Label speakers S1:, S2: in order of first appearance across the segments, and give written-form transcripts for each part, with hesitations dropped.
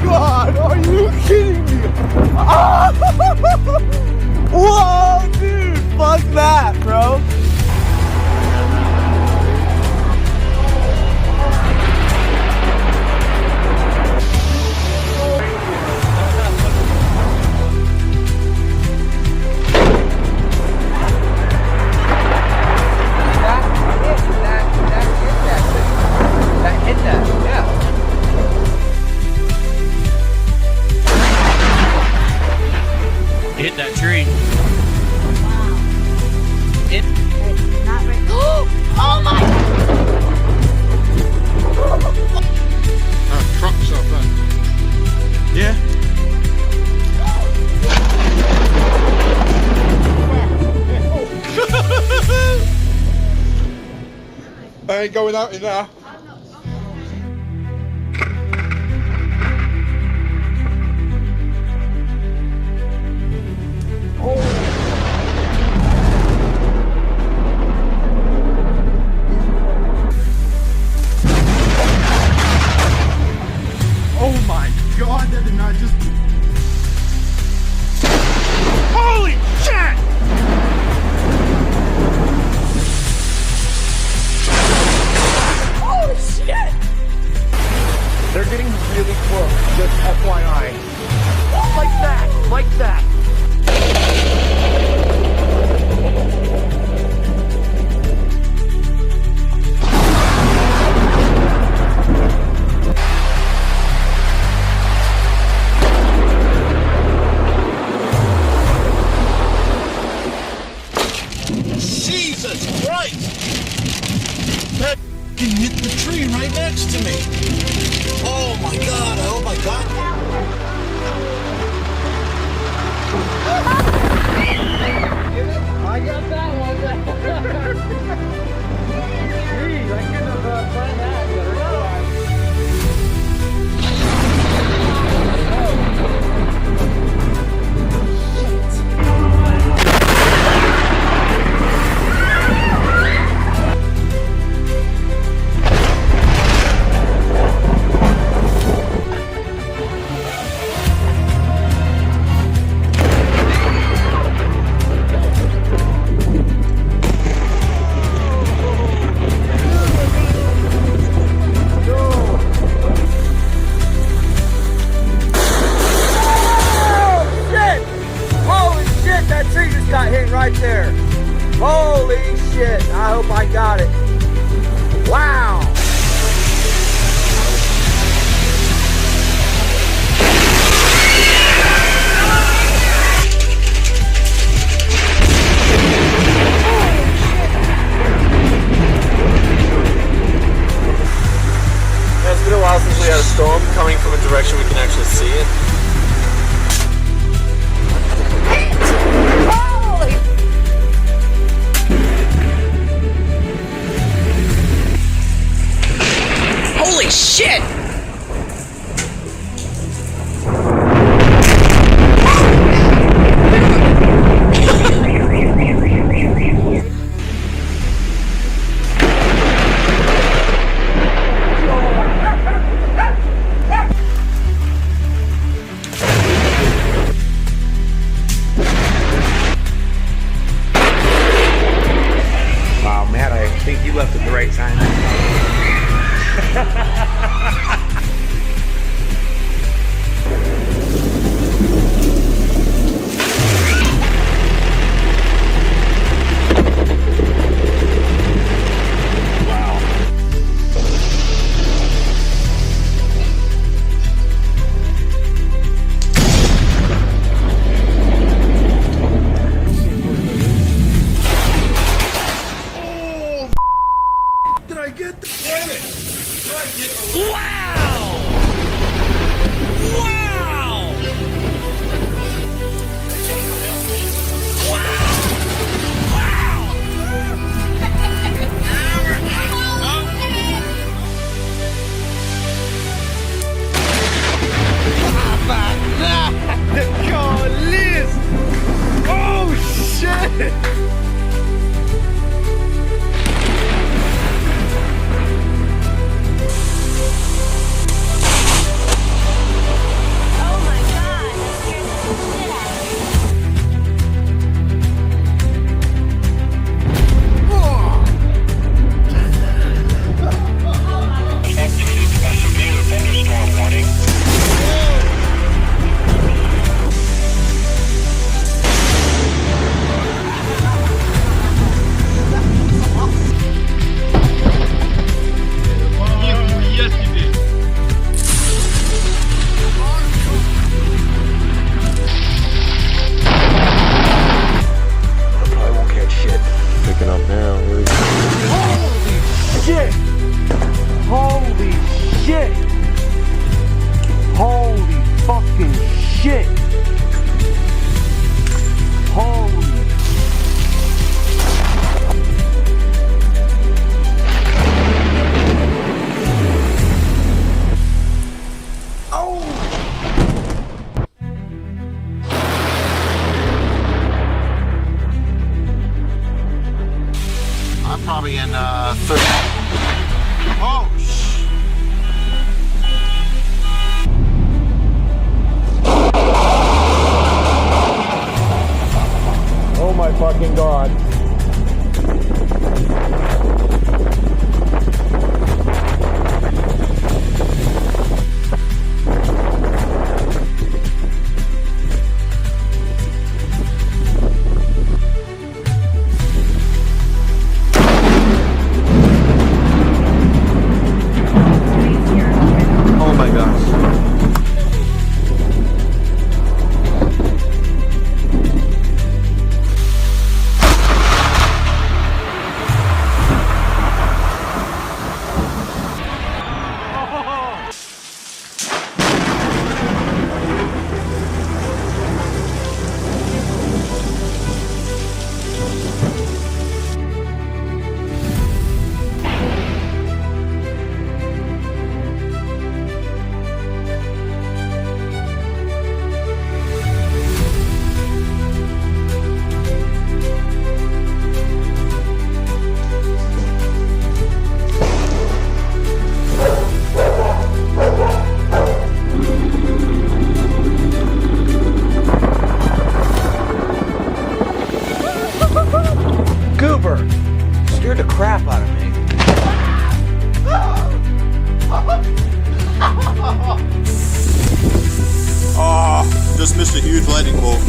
S1: God, are you kidding me? Oh! Whoa, dude, fuck that, bro.
S2: That hit that, yeah.
S3: Hit that tree.
S4: Wow.
S3: It.
S4: It's not right. Oh my!
S5: Truck stuff, huh?
S3: Yeah.
S5: I ain't going out in there.
S1: Oh my God, that did not just... Holy shit! Holy shit!
S2: They're getting really close, just FYI. Like that, like that.
S1: Jesus Christ! That f***ing hit the tree right next to me. Oh my God, I hope I got that.
S2: I got that one. Jeez, I couldn't have planned that better. Got hit right there. Holy shit. I hope I got it. Wow.
S1: It's been a while since we had a storm coming from a direction we can actually see it.
S3: Holy shit!
S2: Wow, Matt, I think you left at the right time.
S1: Did I get the...
S3: Wow!
S6: fucking up now.
S2: Holy shit! Holy shit! Holy fucking shit! Holy.
S1: I'm probably in third. Oh,
S2: Oh my fucking god.
S1: oh my gosh.
S2: Goober! Scared the crap out of me.
S5: Oh, just missed a huge lightning bolt.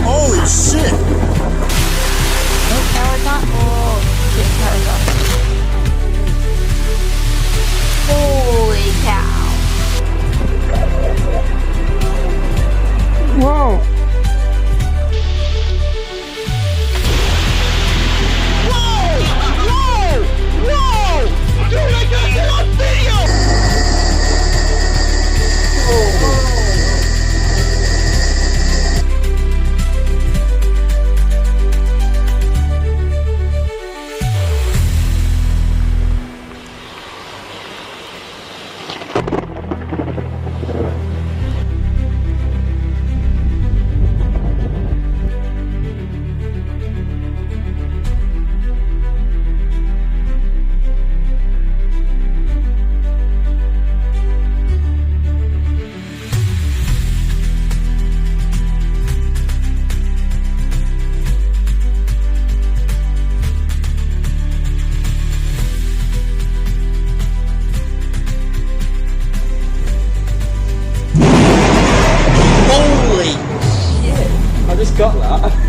S5: Holy shit!
S4: Oh, power's on. Oh, shit, power's off. Holy cow.
S2: Whoa!
S3: Holy shit.
S2: I just got that.